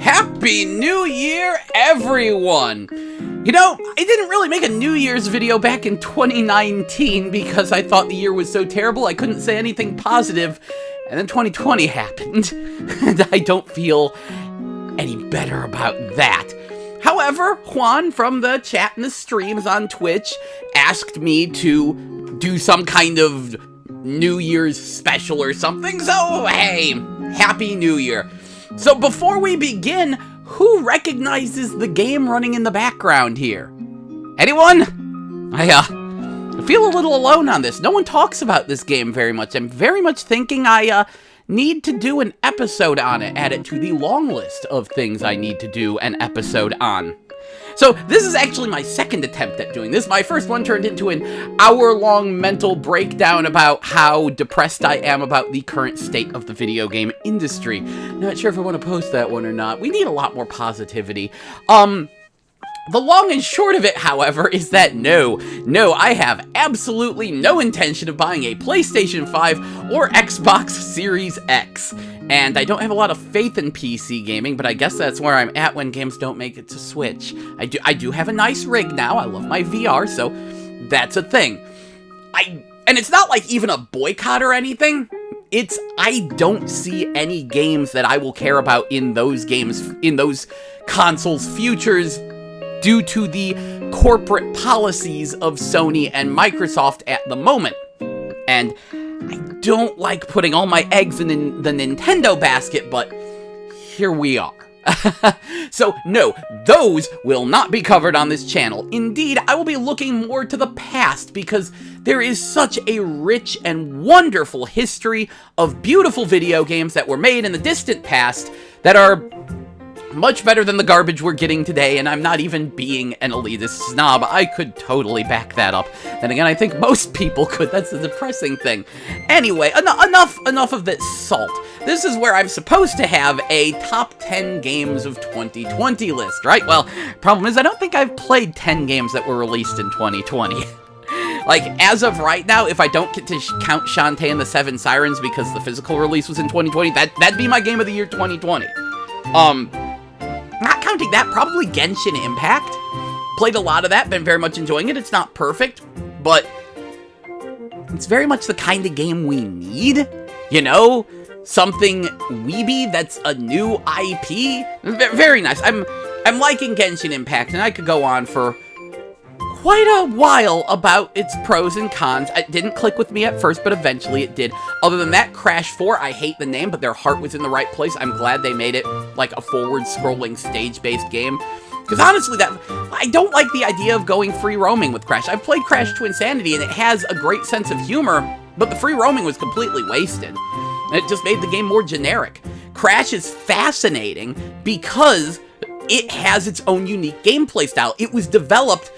Happy New Year, everyone! You know, I didn't really make a New Year's video back in 2019 because I thought the year was so terrible I couldn't say anything positive, and then 2020 happened, and I don't feel any better about that. However, Juan from the chat and the streams on Twitch asked me to do some kind of New Year's special or something, so hey, Happy New Year. So before we begin, who recognizes the game running in the background here? Anyone? I feel a little alone on this. No one talks about this game very much. I'm very much thinking I need to do an episode on it, add it to the long list of things I need to do an episode on. So this is actually my second attempt at doing this. My first one turned into an hour-long mental breakdown about how depressed I am about the current state of the video game industry. Not sure if I want to post that one or not. We need a lot more positivity. The long and short of it, however, is that no, I have absolutely no intention of buying a PlayStation 5 or Xbox Series X. And I don't have a lot of faith in PC gaming, but I guess that's where I'm at when games don't make it to Switch. I do have a nice rig now. I love my VR, so that's a thing. And it's not like even a boycott or anything. It's I don't see any games that I will care about in those consoles' futures due to the corporate policies of Sony and Microsoft at the moment. And I don't like putting all my eggs in the Nintendo basket, but here we are. So, no, those will not be covered on this channel. Indeed, I will be looking more to the past because there is such a rich and wonderful history of beautiful video games that were made in the distant past that are much better than the garbage we're getting today, and I'm not even being an elitist snob. I could totally back that up. Then again, I think most people could. That's the depressing thing. Anyway, enough of this salt. This is where I'm supposed to have a top 10 games of 2020 list, right? Well, problem is I don't think I've played 10 games that were released in 2020. Like, as of right now, if I don't get to count Shantae and the Seven Sirens because the physical release was in 2020, that'd be my game of the year 2020. Not counting that, probably Genshin Impact. Played a lot of that, been very much enjoying it. It's not perfect, but it's very much the kind of game we need. You know? Something weeby that's a new IP. Very nice. I'm liking Genshin Impact, and I could go on for quite a while about its pros and cons. It didn't click with me at first, but eventually it did. Other than that, Crash 4, I hate the name, but their heart was in the right place. I'm glad they made it like a forward-scrolling, stage-based game. Because honestly, I don't like the idea of going free roaming with Crash. I've played Crash to Insanity, and it has a great sense of humor, but the free roaming was completely wasted. And it just made the game more generic. Crash is fascinating because it has its own unique gameplay style. It was developed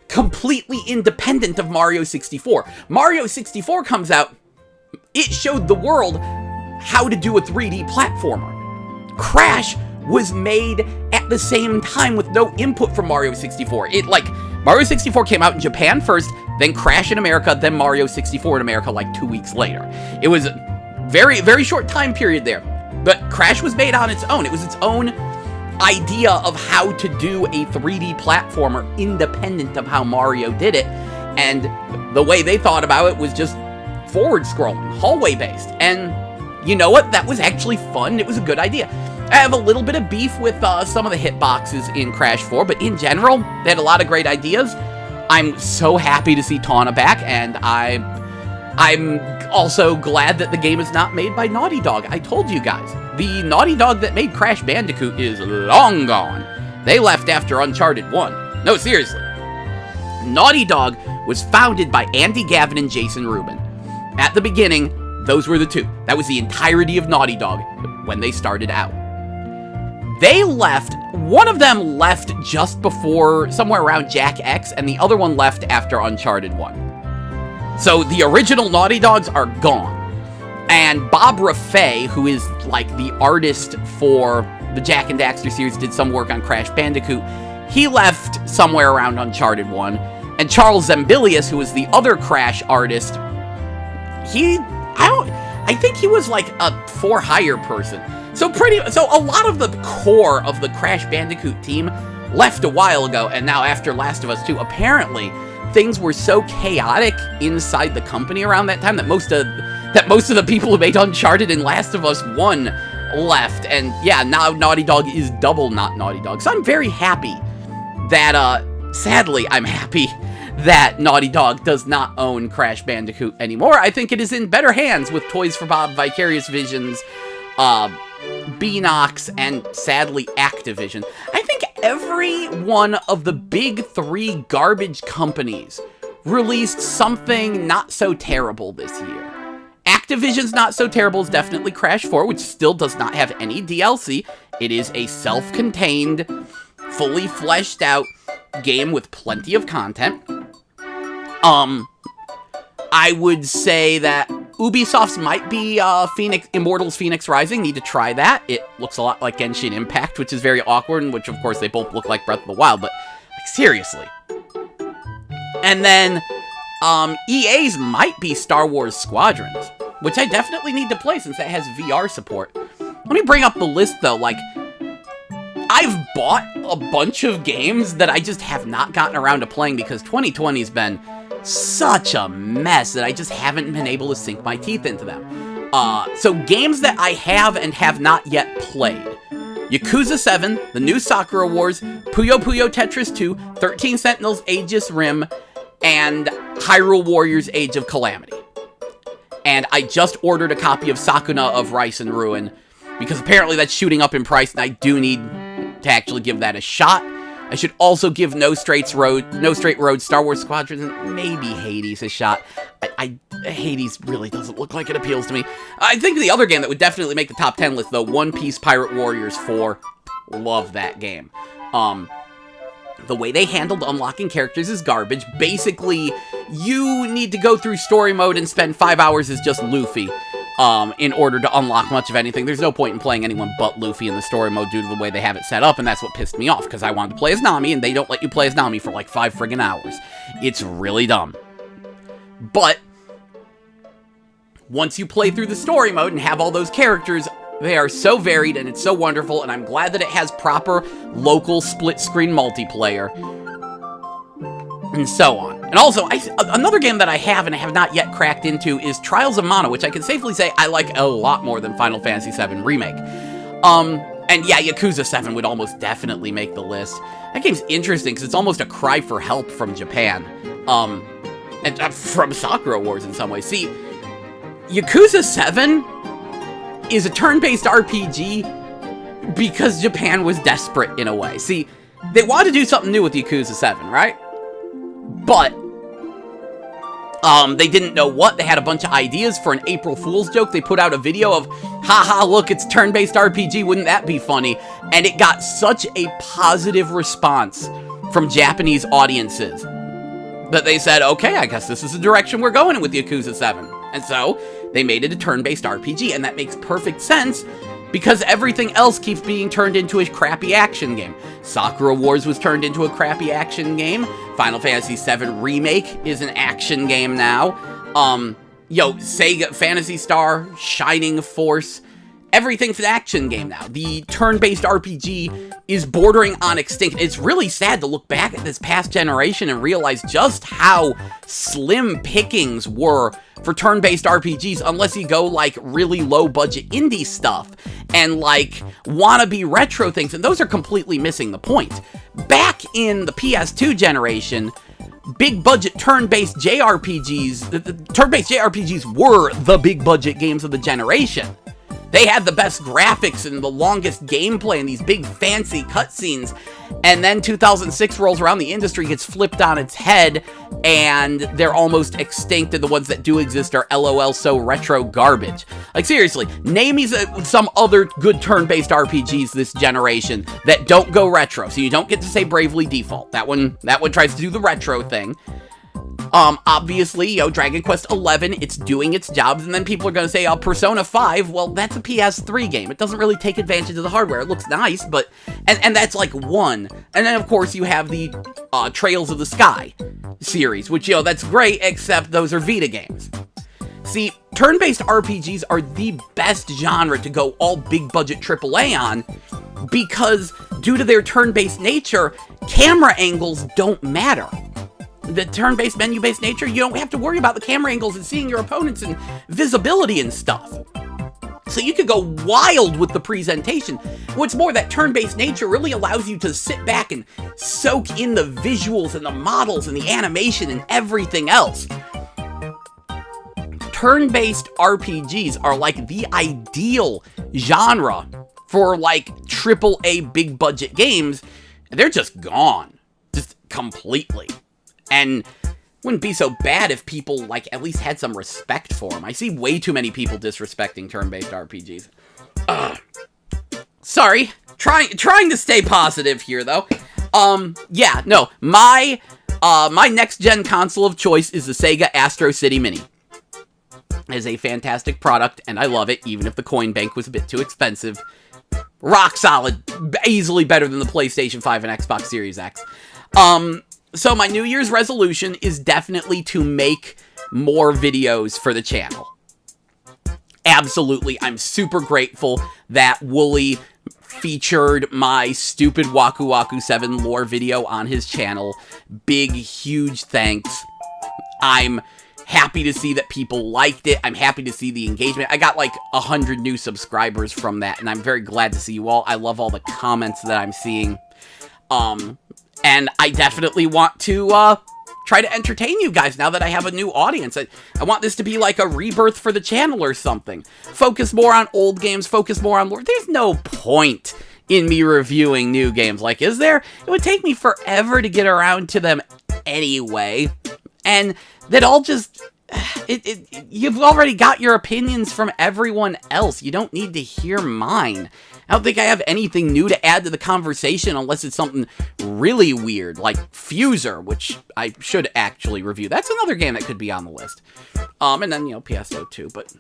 completely independent of Mario 64. Mario 64 comes out, it showed the world how to do a 3D platformer. Crash was made at the same time with no input from Mario 64. Mario 64 came out in Japan first, then Crash in America, then Mario 64 in America like 2 weeks later. It was a very, very short time period there. But Crash was made on its own. It was its own idea of how to do a 3D platformer independent of how Mario did it, and the way they thought about it was just forward-scrolling, hallway-based, and you know what? That was actually fun. It was a good idea. I have a little bit of beef with some of the hitboxes in Crash 4, but in general, they had a lot of great ideas. I'm so happy to see Tawna back, and I'm also glad that the game is not made by Naughty Dog. I told you guys, the Naughty Dog that made Crash Bandicoot is long gone. They left after Uncharted 1. No, seriously. Naughty Dog was founded by Andy Gavin and Jason Rubin. At the beginning, those were the two. That was the entirety of Naughty Dog when they started out. They left, one of them left just before, somewhere around Jack X, and the other one left after Uncharted 1. So the original Naughty Dogs are gone. And Bob Raffay, who is like the artist for the Jak and Daxter series, did some work on Crash Bandicoot. He left somewhere around Uncharted 1. And Charles Zambilius, who was the other Crash artist, I think he was like a for-hire person. So a lot of the core of the Crash Bandicoot team left a while ago, and now after Last of Us 2, apparently things were so chaotic inside the company around that time that most of the people who made Uncharted and Last of Us 1 left, and yeah, now Naughty Dog is double not Naughty Dog. So I'm very happy that, sadly, I'm happy that Naughty Dog does not own Crash Bandicoot anymore. I think it is in better hands with Toys for Bob, Vicarious Visions, Beanox, and sadly Activision. I think every one of the big three garbage companies released something not so terrible this year. Activision's Not So Terrible is definitely Crash 4, which still does not have any DLC. It is a self-contained, fully fleshed out game with plenty of content. I would say that Ubisoft's might be Immortals Phoenix Rising. Need to try that. It looks a lot like Genshin Impact, which is very awkward, and which, of course, they both look like Breath of the Wild, but, like, seriously. And then, EA's might be Star Wars Squadrons, which I definitely need to play since it has VR support. Let me bring up the list, though. Like, I've bought a bunch of games that I just have not gotten around to playing because 2020's been such a mess that I just haven't been able to sink my teeth into them. So games that I have and have not yet played. Yakuza 7, the new Sakura Wars, Puyo Puyo Tetris 2, 13 Sentinels Aegis Rim, and Hyrule Warriors Age of Calamity. And I just ordered a copy of Sakuna of Rice and Ruin, because apparently that's shooting up in price, and I do need to actually give that a shot. I should also give No Straight Road, Star Wars Squadrons, and maybe Hades a shot. Hades really doesn't look like it appeals to me. I think the other game that would definitely make the top 10 list, though, One Piece Pirate Warriors 4. Love that game. The way they handled unlocking characters is garbage. Basically, you need to go through story mode and spend 5 hours as just Luffy. In order to unlock much of anything. There's no point in playing anyone but Luffy in the story mode due to the way they have it set up, and that's what pissed me off, because I wanted to play as Nami, and they don't let you play as Nami for like 5 friggin' hours. It's really dumb. But, once you play through the story mode and have all those characters, they are so varied, and it's so wonderful, and I'm glad that it has proper local split-screen multiplayer, and so on. And also, another game that I have and have not yet cracked into is Trials of Mana, which I can safely say I like a lot more than Final Fantasy VII Remake. And yeah, Yakuza 7 would almost definitely make the list. That game's interesting because it's almost a cry for help from Japan. And from Sakura Wars in some ways. See, Yakuza 7 is a turn-based RPG because Japan was desperate in a way. See, they wanted to do something new with Yakuza 7, right? But they didn't know what. They had a bunch of ideas for an April Fool's joke. They put out a video of, haha, look, it's turn-based RPG, wouldn't that be funny? And it got such a positive response from Japanese audiences that they said, okay, I guess this is the direction we're going in with Yakuza 7. And so, they made it a turn-based RPG, and that makes perfect sense because everything else keeps being turned into a crappy action game. Sakura Wars was turned into a crappy action game. Final Fantasy VII Remake is an action game now. Sega Phantasy Star, Shining Force, everything's an action game now. The turn-based RPG is bordering on extinct. It's really sad to look back at this past generation and realize just how slim pickings were for turn-based RPGs unless you go, like, really low-budget indie stuff and, like, wannabe retro things, and those are completely missing the point. Back in the PS2 generation, big-budget turn-based JRPGs, the turn-based JRPGs were the big-budget games of the generation. They had the best graphics and the longest gameplay and these big fancy cutscenes. And then 2006 rolls around, the industry gets flipped on its head, and they're almost extinct, and the ones that do exist are LOL so retro garbage. Like, seriously, name me some other good turn-based RPGs this generation that don't go retro. So you don't get to say Bravely Default. That one tries to do the retro thing. Obviously, Dragon Quest XI, it's doing its jobs, and then people are going to say, Persona 5, well, that's a PS3 game. It doesn't really take advantage of the hardware. It looks nice, but, and that's like one. And then, of course, you have the, Trails of the Sky series, which, that's great, except those are Vita games. See, turn-based RPGs are the best genre to go all big-budget AAA on, because due to their turn-based nature, camera angles don't matter. The turn-based, menu-based nature, you don't have to worry about the camera angles and seeing your opponents and visibility and stuff. So you could go wild with the presentation. What's more, that turn-based nature really allows you to sit back and soak in the visuals and the models and the animation and everything else. Turn-based RPGs are like the ideal genre for like AAA big budget games. They're just gone. Just completely. And wouldn't be so bad if people like at least had some respect for them. I see way too many people disrespecting turn-based RPGs. Sorry. Trying to stay positive here though. Yeah, no. My next gen console of choice is the Sega Astro City Mini. It is a fantastic product, and I love it, even if the coin bank was a bit too expensive. Rock solid, easily better than the PlayStation 5 and Xbox Series X. So my New Year's resolution is definitely to make more videos for the channel. Absolutely, I'm super grateful that Wooly featured my stupid Waku Waku 7 lore video on his channel. Big, huge thanks. I'm happy to see that people liked it. I'm happy to see the engagement. I got like 100 new subscribers from that, and I'm very glad to see you all. I love all the comments that I'm seeing. And I definitely want to try to entertain you guys now that I have a new audience. I want this to be like a rebirth for the channel or something. Focus more on old games, focus more on lore. There's no point in me reviewing new games. Like, is there? It would take me forever to get around to them anyway. And that all just... you've already got your opinions from everyone else. You don't need to hear mine. I don't think I have anything new to add to the conversation unless it's something really weird, like Fuser, which I should actually review. That's another game that could be on the list. And then, PSO 2, but...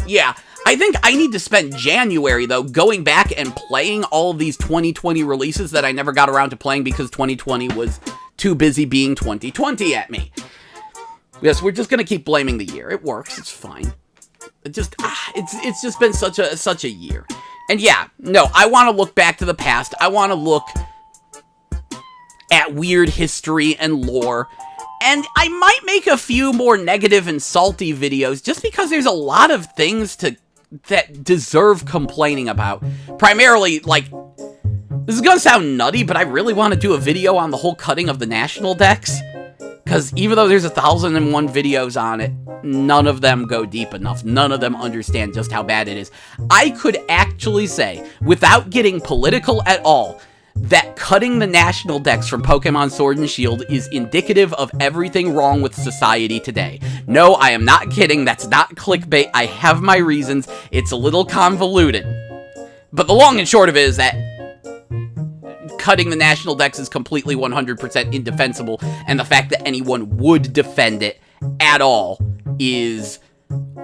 yeah, I think I need to spend January, though, going back and playing all of these 2020 releases that I never got around to playing because 2020 was too busy being 2020 at me. Yes, we're just gonna keep blaming the year. It works. It's fine. It's just been such a year. And yeah, no, I want to look back to the past. I want to look at weird history and lore. And I might make a few more negative and salty videos just because there's a lot of things that deserve complaining about. Primarily, like, this is gonna sound nutty, but I really want to do a video on the whole cutting of the national decks. Because even though there's 1,001 videos on it, none of them go deep enough. None of them understand just how bad it is. I could actually say, without getting political at all, that cutting the national decks from Pokemon Sword and Shield is indicative of everything wrong with society today. No, I am not kidding. That's not clickbait. I have my reasons. It's a little convoluted. But the long and short of it is that cutting the national decks is completely 100% indefensible, and the fact that anyone would defend it at all is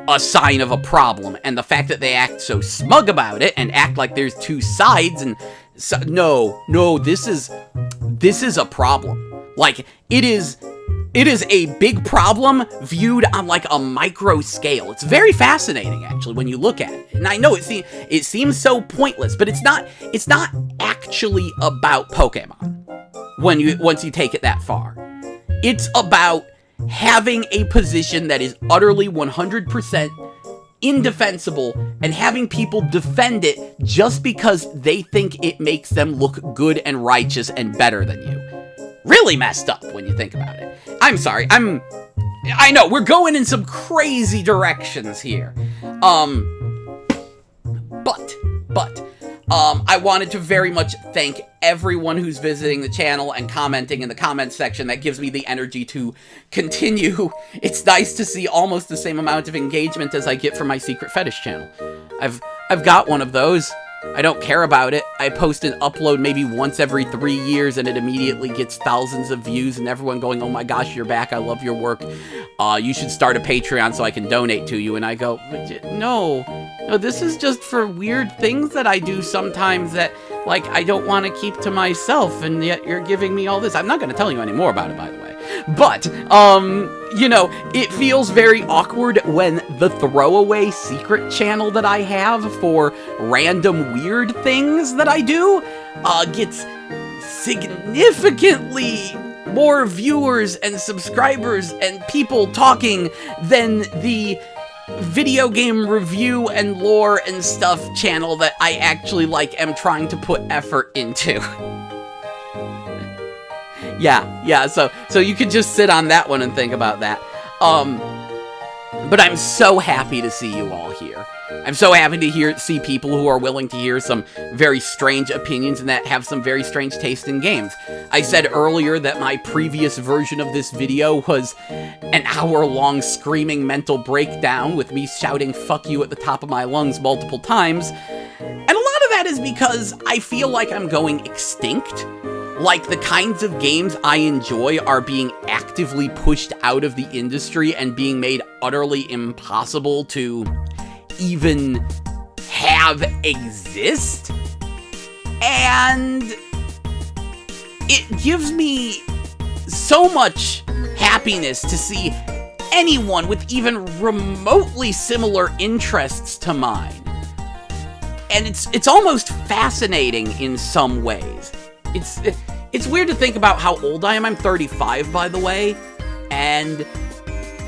a sign of a problem. And the fact that they act so smug about it and act like there's two sides and no, this is a problem. Like, it is a big problem viewed on like a micro scale. It's very fascinating, actually, when you look at it. And I know it seems so pointless, but it's not actually about Pokemon once you take it that far. It's about having a position that is utterly 100% indefensible and having people defend it just because they think it makes them look good and righteous and better than you. Really messed up when you think about it. I'm sorry, I know, we're going in some crazy directions here. But I wanted to very much thank everyone who's visiting the channel and commenting in the comments section. That gives me the energy to continue. It's nice to see almost the same amount of engagement as I get from my secret fetish channel. I've got one of those. I don't care about it. I post and upload maybe once every 3 years and it immediately gets thousands of views and everyone going, oh my gosh, you're back, I love your work. You should start a Patreon so I can donate to you. And I go, no, this is just for weird things that I do sometimes that, like, I don't want to keep to myself, and yet you're giving me all this. I'm not going to tell you any more about it, by the way. But, you know, it feels very awkward when the throwaway secret channel that I have for random weird things that I do, gets significantly more viewers and subscribers and people talking than the video game review and lore and stuff channel that I actually, like, am trying to put effort into. Yeah, so you could just sit on that one and think about that. But I'm so happy to see you all here. I'm so happy to see people who are willing to hear some very strange opinions and that have some very strange taste in games. I said earlier that my previous version of this video was an hour-long screaming mental breakdown with me shouting "fuck you" at the top of my lungs multiple times. And a lot of that is because I feel like I'm going extinct. Like, the kinds of games I enjoy are being actively pushed out of the industry and being made utterly impossible to even have exist. And it gives me so much happiness to see anyone with even remotely similar interests to mine. And it's almost fascinating in some ways. It's weird to think about how old I am. I'm 35, by the way, and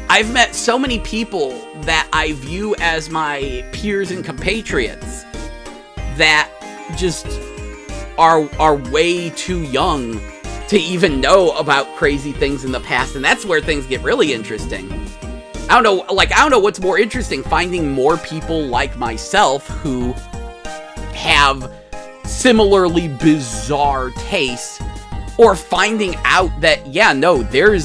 I've met so many people that I view as my peers and compatriots that just are way too young to even know about crazy things in the past, and that's where things get really interesting. I don't know what's more interesting, finding more people like myself who have similarly bizarre tastes, or finding out that, yeah, no, there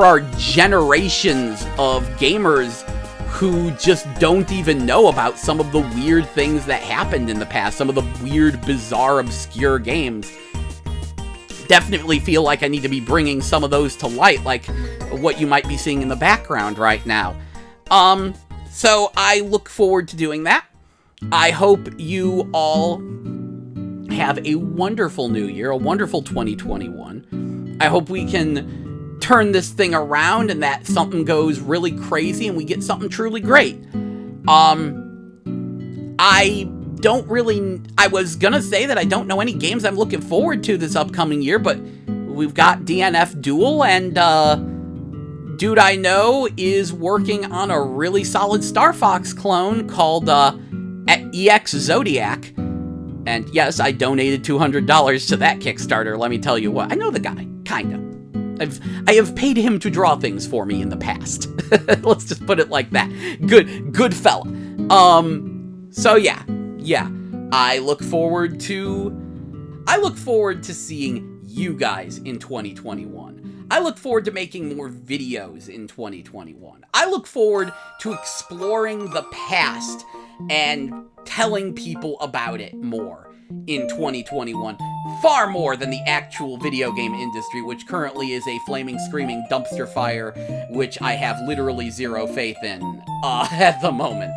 are generations of gamers who just don't even know about some of the weird things that happened in the past, some of the weird, bizarre, obscure games. Definitely feel like I need to be bringing some of those to light, like what you might be seeing in the background right now. So I look forward to doing that. I hope you all have a wonderful new year, a wonderful 2021. I hope we can turn this thing around and that something goes really crazy and we get something truly great. I was gonna say that I don't know any games I'm looking forward to this upcoming year, but we've got DNF Duel, and dude I know is working on a really solid Star Fox clone called EX Zodiac. And yes, I donated $200 to that Kickstarter, let me tell you what. I know the guy, kinda. I have paid him to draw things for me in the past. Let's just put it like that. Good fella. So yeah. I look forward to seeing you guys in 2021. I look forward to making more videos in 2021. I look forward to exploring the past and telling people about it more in 2021. Far more than the actual video game industry, which currently is a flaming, screaming dumpster fire, which I have literally zero faith in, at the moment.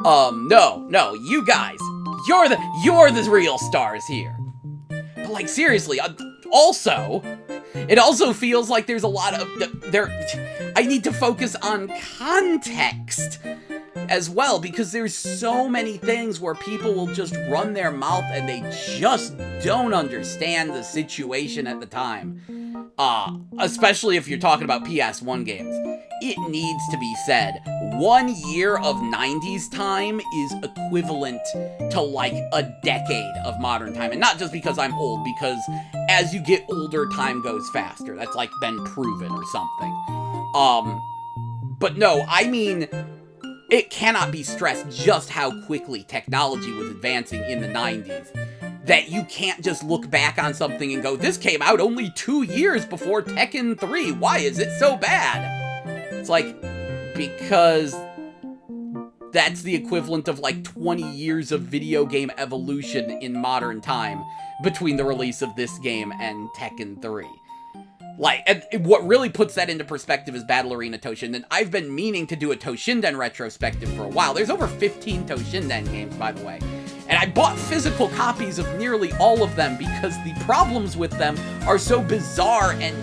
No, you guys, you're the real stars here. But, like, seriously, it also feels like there's a lot of, I need to focus on context as well, because there's so many things where people will just run their mouth and they just don't understand the situation at the time. Especially if you're talking about PS1 games. It needs to be said, 1 year of 90s time is equivalent to like a decade of modern time. And not just because I'm old, because as you get older, time goes faster. That's like been proven or something. But no, I mean, it cannot be stressed just how quickly technology was advancing in the 90s. That you can't just look back on something and go, this came out only 2 years before Tekken 3. Why is it so bad? It's like, because that's the equivalent of like 20 years of video game evolution in modern time between the release of this game and Tekken 3. Like, and what really puts that into perspective is Battle Arena Toshinden. I've been meaning to do a Toshinden retrospective for a while. There's over 15 Toshinden games, by the way. And I bought physical copies of nearly all of them because the problems with them are so bizarre and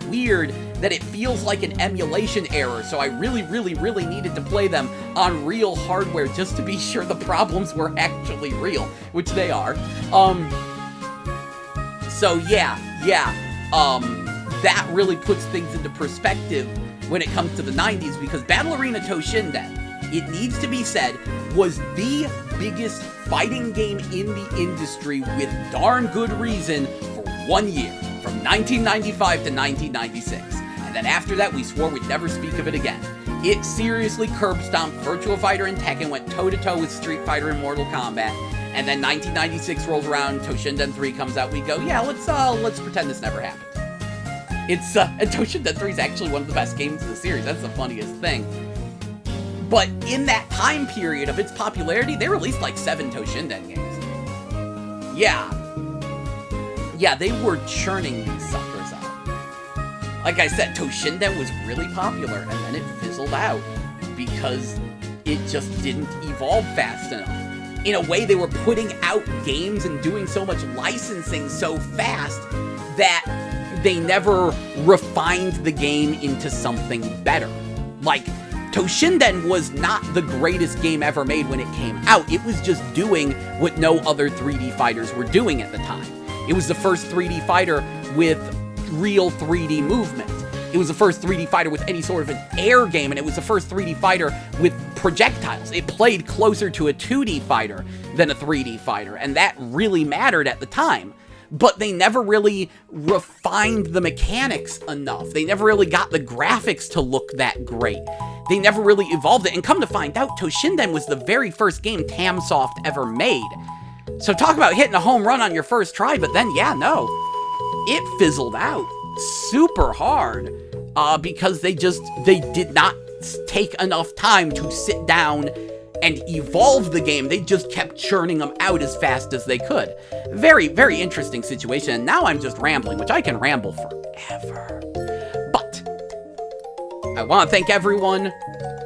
weird that it feels like an emulation error, so I really needed to play them on real hardware just to be sure the problems were actually real, which they are. So that really puts things into perspective when it comes to the 90s, because Battle Arena Toshinden, it needs to be said, was the biggest fighting game in the industry with darn good reason for 1 year, from 1995 to 1996. And then after that, we swore we'd never speak of it again. It seriously curb-stomped Virtua Fighter and Tekken, went toe-to-toe with Street Fighter and Mortal Kombat, and then 1996 rolls around, Toshinden 3 comes out, we go, yeah, let's pretend this never happened. And Toshinden 3 is actually one of the best games in the series, that's the funniest thing. But in that time period of its popularity, they released like 7 Toshinden games. Yeah, they were churning these suckers out. Like I said, Toshinden was really popular, and then it fizzled out because it just didn't evolve fast enough. In a way, they were putting out games and doing so much licensing so fast that they never refined the game into something better. Like, Toshinden was not the greatest game ever made when it came out. It was just doing what no other 3D fighters were doing at the time. It was the first 3D fighter with real 3D movement. It was the first 3D fighter with any sort of an air game, and it was the first 3D fighter with projectiles. It played closer to a 2D fighter than a 3D fighter, and that really mattered at the time. But they never really refined the mechanics enough. They never really got the graphics to look that great. They never really evolved it, and come to find out, Toshinden was the very first game Tamsoft ever made. So talk about hitting a home run on your first try, but then, yeah, no. It fizzled out super hard because they did not take enough time to sit down and evolve the game. They just kept churning them out as fast as they could. Very, very interesting situation, and now I'm just rambling, which I can ramble forever. But I want to thank everyone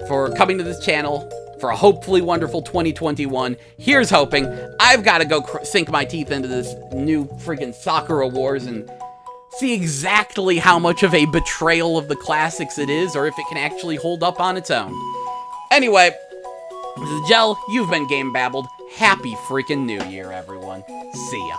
for coming to this channel for a hopefully wonderful 2021. Here's hoping. I've got to go sink my teeth into this new freaking Sakura Wars and see exactly how much of a betrayal of the classics it is, or if it can actually hold up on its own. Anyway, this is Gel. You've been Game Babbled. Happy freaking New Year, everyone. See ya.